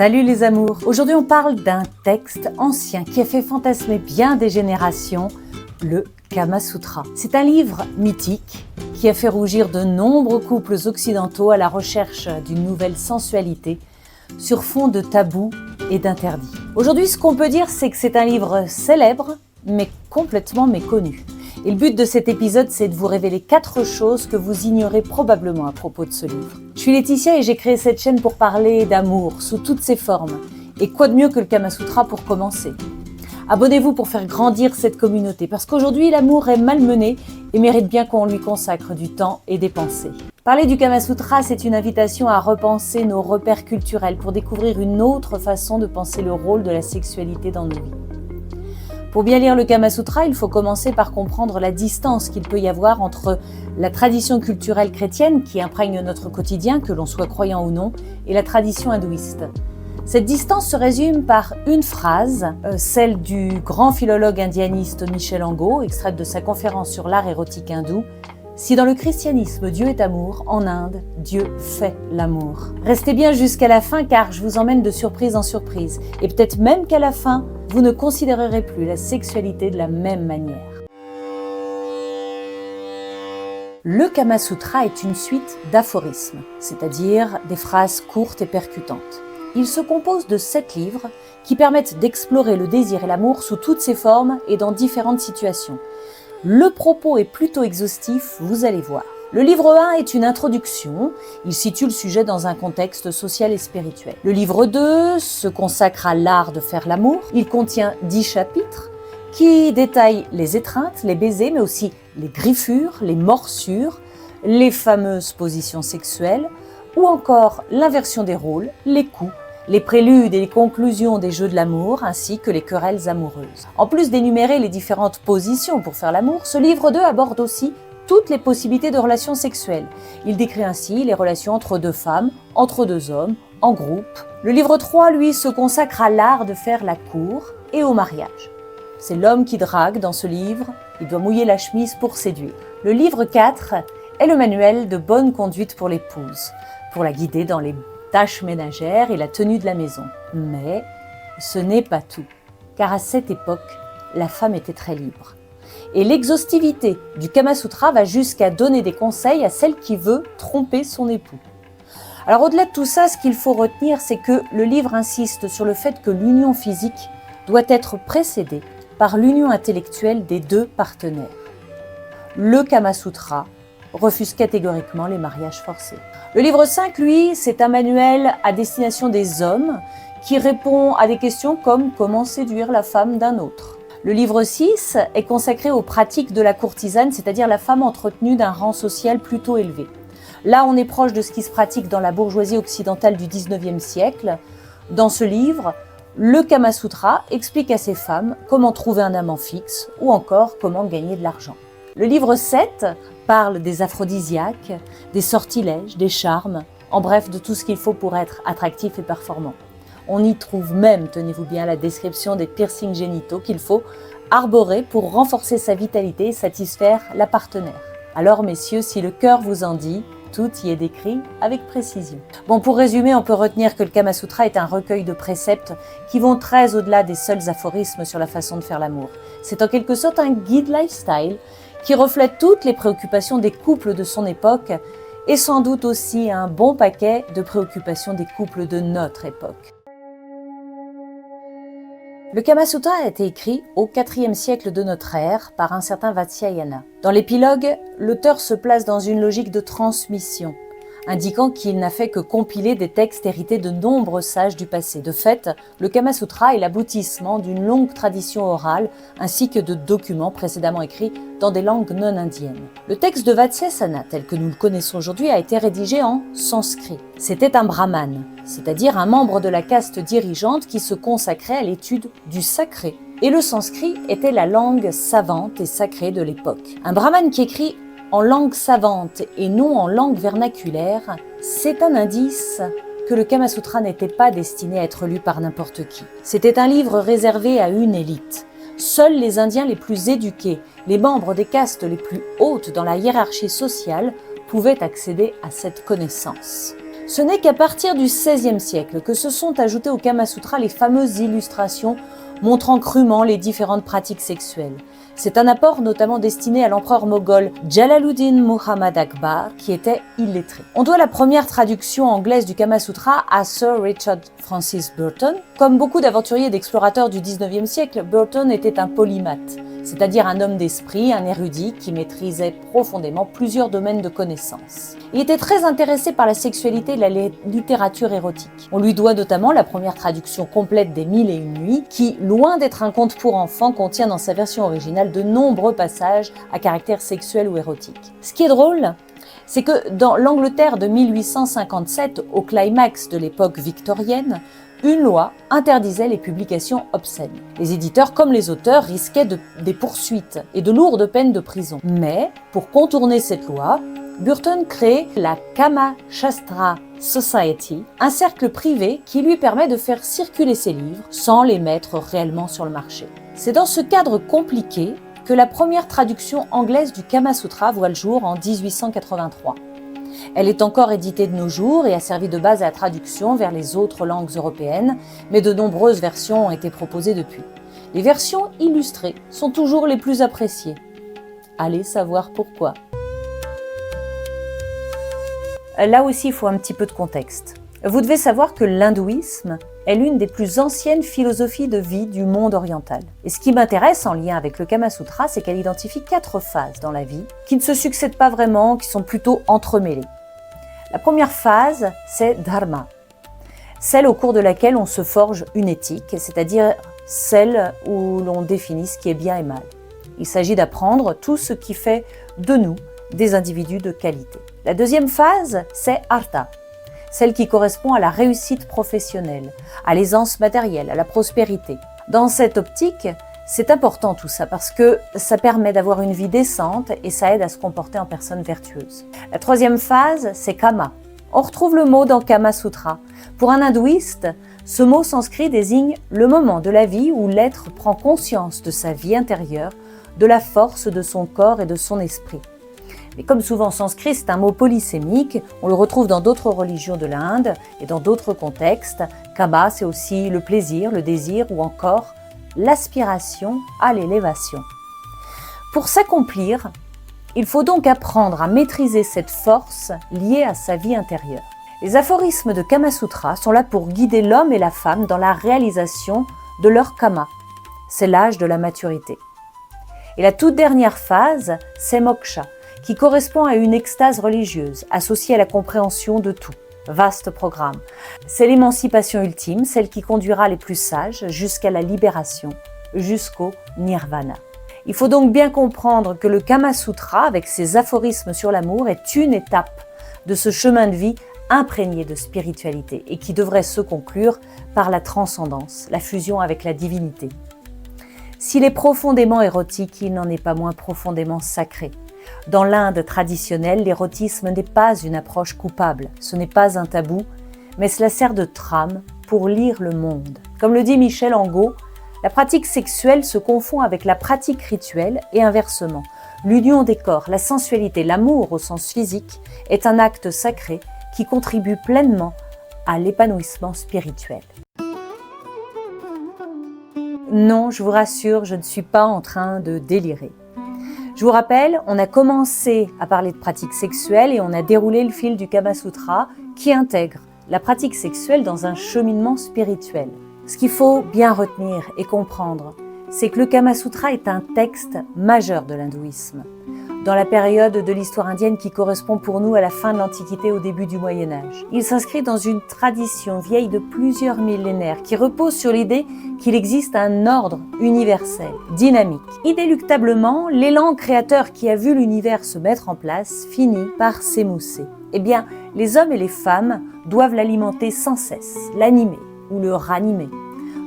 Salut les amours! Aujourd'hui on parle d'un texte ancien qui a fait fantasmer bien des générations, le Kama Sutra. C'est un livre mythique qui a fait rougir de nombreux couples occidentaux à la recherche d'une nouvelle sensualité sur fond de tabous et d'interdits. Aujourd'hui, ce qu'on peut dire, c'est que c'est un livre célèbre, mais complètement méconnu. Et le but de cet épisode, c'est de vous révéler 4 choses que vous ignorez probablement à propos de ce livre. Je suis Laetitia et j'ai créé cette chaîne pour parler d'amour sous toutes ses formes. Et quoi de mieux que le Kama Sutra pour commencer? Abonnez-vous pour faire grandir cette communauté, parce qu'aujourd'hui, l'amour est malmené et mérite bien qu'on lui consacre du temps et des pensées. Parler du Kama Sutra, c'est une invitation à repenser nos repères culturels pour découvrir une autre façon de penser le rôle de la sexualité dans nos vies. Pour bien lire le Kama Sutra, il faut commencer par comprendre la distance qu'il peut y avoir entre la tradition culturelle chrétienne qui imprègne notre quotidien, que l'on soit croyant ou non, et la tradition hindouiste. Cette distance se résume par une phrase, celle du grand philologue indianiste Michel Angot, extraite de sa conférence sur l'art érotique hindou. Si dans le christianisme Dieu est amour, en Inde, Dieu fait l'amour. Restez bien jusqu'à la fin car je vous emmène de surprise en surprise. Et peut-être même qu'à la fin, vous ne considérerez plus la sexualité de la même manière. Le Kama Sutra est une suite d'aphorismes, c'est-à-dire des phrases courtes et percutantes. Il se compose de 7 livres qui permettent d'explorer le désir et l'amour sous toutes ses formes et dans différentes situations. Le propos est plutôt exhaustif, vous allez voir. Le livre 1 est une introduction, il situe le sujet dans un contexte social et spirituel. Le livre 2 se consacre à l'art de faire l'amour, il contient 10 chapitres qui détaillent les étreintes, les baisers, mais aussi les griffures, les morsures, les fameuses positions sexuelles, ou encore l'inversion des rôles, les coups, les préludes et les conclusions des jeux de l'amour, ainsi que les querelles amoureuses. En plus d'énumérer les différentes positions pour faire l'amour, ce livre 2 aborde aussi toutes les possibilités de relations sexuelles. Il décrit ainsi les relations entre 2 femmes, entre 2 hommes, en groupe. Le livre 3, lui, se consacre à l'art de faire la cour et au mariage. C'est l'homme qui drague dans ce livre, il doit mouiller la chemise pour séduire. Le livre 4 est le manuel de bonne conduite pour l'épouse, pour la guider dans les tâches ménagères et la tenue de la maison. Mais ce n'est pas tout, car à cette époque, la femme était très libre. Et l'exhaustivité du Kama Sutra va jusqu'à donner des conseils à celle qui veut tromper son époux. Alors au-delà de tout ça, ce qu'il faut retenir, c'est que le livre insiste sur le fait que l'union physique doit être précédée par l'union intellectuelle des 2 partenaires. Le Kama Sutra refuse catégoriquement les mariages forcés. Le livre 5, lui, c'est un manuel à destination des hommes qui répond à des questions comme comment séduire la femme d'un autre. Le livre 6 est consacré aux pratiques de la courtisane, c'est-à-dire la femme entretenue d'un rang social plutôt élevé. Là, on est proche de ce qui se pratique dans la bourgeoisie occidentale du 19e siècle. Dans ce livre, le Kama Sutra explique à ces femmes comment trouver un amant fixe ou encore comment gagner de l'argent. Le livre 7 parle des aphrodisiaques, des sortilèges, des charmes, en bref de tout ce qu'il faut pour être attractif et performant. On y trouve même, tenez-vous bien, la description des piercings génitaux qu'il faut arborer pour renforcer sa vitalité et satisfaire la partenaire. Alors messieurs, si le cœur vous en dit, tout y est décrit avec précision. Bon, pour résumer, on peut retenir que le Kama Sutra est un recueil de préceptes qui vont très au-delà des seuls aphorismes sur la façon de faire l'amour. C'est en quelque sorte un guide lifestyle qui reflète toutes les préoccupations des couples de son époque et sans doute aussi un bon paquet de préoccupations des couples de notre époque. Le Kama Sutra a été écrit au IVe siècle de notre ère par un certain Vatsyayana. Dans l'épilogue, l'auteur se place dans une logique de transmission, indiquant qu'il n'a fait que compiler des textes hérités de nombreux sages du passé. De fait, le Kama Sutra est l'aboutissement d'une longue tradition orale ainsi que de documents précédemment écrits dans des langues non indiennes. Le texte de Vatsyayana, tel que nous le connaissons aujourd'hui, a été rédigé en sanskrit. C'était un brahmane, c'est-à-dire un membre de la caste dirigeante qui se consacrait à l'étude du sacré. Et le sanskrit était la langue savante et sacrée de l'époque. Un brahmane qui écrit en langue savante et non en langue vernaculaire, c'est un indice que le Kama Sutra n'était pas destiné à être lu par n'importe qui. C'était un livre réservé à une élite. Seuls les Indiens les plus éduqués, les membres des castes les plus hautes dans la hiérarchie sociale, pouvaient accéder à cette connaissance. Ce n'est qu'à partir du XVIe siècle que se sont ajoutées au Kama Sutra les fameuses illustrations montrant crûment les différentes pratiques sexuelles. C'est un apport notamment destiné à l'empereur moghol Jalaluddin Muhammad Akbar, qui était illettré. On doit la première traduction anglaise du Kama Sutra à Sir Richard Francis Burton. Comme beaucoup d'aventuriers et d'explorateurs du XIXe siècle, Burton était un polymathe, c'est-à-dire un homme d'esprit, un érudit qui maîtrisait profondément plusieurs domaines de connaissances. Il était très intéressé par la sexualité et la littérature érotique. On lui doit notamment la première traduction complète des Mille et une nuits, qui, loin d'être un conte pour enfants, contient dans sa version originale de nombreux passages à caractère sexuel ou érotique. Ce qui est drôle, c'est que dans l'Angleterre de 1857, au climax de l'époque victorienne, une loi interdisait les publications obscènes. Les éditeurs comme les auteurs risquaient des poursuites et de lourdes peines de prison. Mais, pour contourner cette loi, Burton crée la Kama Shastra Society, un cercle privé qui lui permet de faire circuler ses livres sans les mettre réellement sur le marché. C'est dans ce cadre compliqué que la première traduction anglaise du Kama Sutra voit le jour en 1883. Elle est encore éditée de nos jours et a servi de base à la traduction vers les autres langues européennes, mais de nombreuses versions ont été proposées depuis. Les versions illustrées sont toujours les plus appréciées. Allez savoir pourquoi. Là aussi, il faut un petit peu de contexte. Vous devez savoir que l'hindouisme est l'une des plus anciennes philosophies de vie du monde oriental. Et ce qui m'intéresse en lien avec le Kama Sutra, c'est qu'elle identifie 4 phases dans la vie qui ne se succèdent pas vraiment, qui sont plutôt entremêlées. La première phase, c'est Dharma, celle au cours de laquelle on se forge une éthique, c'est-à-dire celle où l'on définit ce qui est bien et mal. Il s'agit d'apprendre tout ce qui fait de nous des individus de qualité. La deuxième phase, c'est Artha, celle qui correspond à la réussite professionnelle, à l'aisance matérielle, à la prospérité. Dans cette optique, c'est important tout ça parce que ça permet d'avoir une vie décente et ça aide à se comporter en personne vertueuse. La troisième phase, c'est Kama. On retrouve le mot dans Kama Sutra. Pour un hindouiste, ce mot sanskrit désigne le moment de la vie où l'être prend conscience de sa vie intérieure, de la force de son corps et de son esprit. Mais comme souvent en sanskrit, c'est un mot polysémique, on le retrouve dans d'autres religions de l'Inde et dans d'autres contextes. Kama, c'est aussi le plaisir, le désir ou encore l'aspiration à l'élévation. Pour s'accomplir, il faut donc apprendre à maîtriser cette force liée à sa vie intérieure. Les aphorismes de Kama Sutra sont là pour guider l'homme et la femme dans la réalisation de leur Kama. C'est l'âge de la maturité. Et la toute dernière phase, c'est Moksha, qui correspond à une extase religieuse, associée à la compréhension de tout. Vaste programme. C'est l'émancipation ultime, celle qui conduira les plus sages jusqu'à la libération, jusqu'au nirvana. Il faut donc bien comprendre que le Kama Sutra, avec ses aphorismes sur l'amour, est une étape de ce chemin de vie imprégné de spiritualité et qui devrait se conclure par la transcendance, la fusion avec la divinité. S'il est profondément érotique, il n'en est pas moins profondément sacré. Dans l'Inde traditionnelle, l'érotisme n'est pas une approche coupable, ce n'est pas un tabou, mais cela sert de trame pour lire le monde. Comme le dit Michel Angot, la pratique sexuelle se confond avec la pratique rituelle et inversement. L'union des corps, la sensualité, l'amour au sens physique est un acte sacré qui contribue pleinement à l'épanouissement spirituel. Non, je vous rassure, je ne suis pas en train de délirer. Je vous rappelle, on a commencé à parler de pratique sexuelle et on a déroulé le fil du Kama Sutra qui intègre la pratique sexuelle dans un cheminement spirituel. Ce qu'il faut bien retenir et comprendre, c'est que le Kama Sutra est un texte majeur de l'hindouisme, dans la période de l'histoire indienne qui correspond pour nous à la fin de l'Antiquité au début du Moyen-Âge. Il s'inscrit dans une tradition vieille de plusieurs millénaires qui repose sur l'idée qu'il existe un ordre universel, dynamique. Inéluctablement, l'élan créateur qui a vu l'univers se mettre en place finit par s'émousser. Eh bien, les hommes et les femmes doivent l'alimenter sans cesse, l'animer ou le ranimer.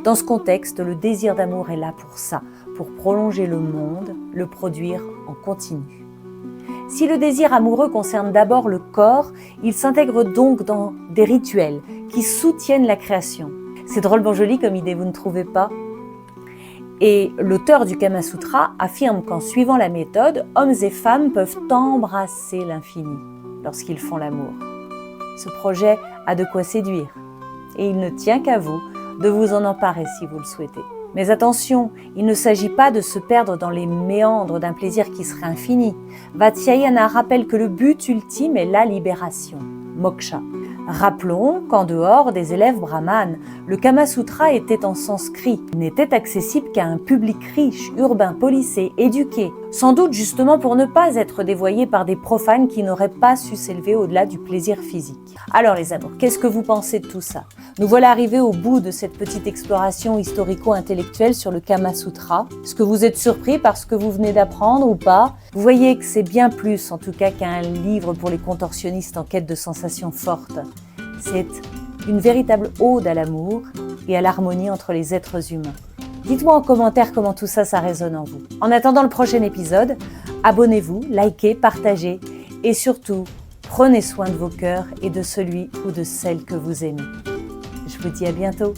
Dans ce contexte, le désir d'amour est là pour ça, pour prolonger le monde, le produire en continu. Si le désir amoureux concerne d'abord le corps, il s'intègre donc dans des rituels qui soutiennent la création. C'est drôlement joli comme idée, vous ne trouvez pas ? Et l'auteur du Kama Sutra affirme qu'en suivant la méthode, hommes et femmes peuvent embrasser l'infini lorsqu'ils font l'amour. Ce projet a de quoi séduire. Et il ne tient qu'à vous de vous en emparer si vous le souhaitez. Mais attention, il ne s'agit pas de se perdre dans les méandres d'un plaisir qui serait infini. Vatsyayana rappelle que le but ultime est la libération, moksha. Rappelons qu'en dehors des élèves brahmanes, le Kama Sutra était en sanskrit. Il n'était accessible qu'à un public riche, urbain, policé, éduqué. Sans doute justement pour ne pas être dévoyé par des profanes qui n'auraient pas su s'élever au-delà du plaisir physique. Alors les amours, qu'est-ce que vous pensez de tout ça? Nous voilà arrivés au bout de cette petite exploration historico-intellectuelle sur le Kama Sutra. Est-ce que vous êtes surpris par ce que vous venez d'apprendre ou pas? Vous voyez que c'est bien plus en tout cas qu'un livre pour les contorsionnistes en quête de sensations fortes. C'est une véritable ode à l'amour et à l'harmonie entre les êtres humains. Dites-moi en commentaire comment tout ça, ça résonne en vous. En attendant le prochain épisode, abonnez-vous, likez, partagez et surtout, prenez soin de vos cœurs et de celui ou de celle que vous aimez. Je vous dis à bientôt.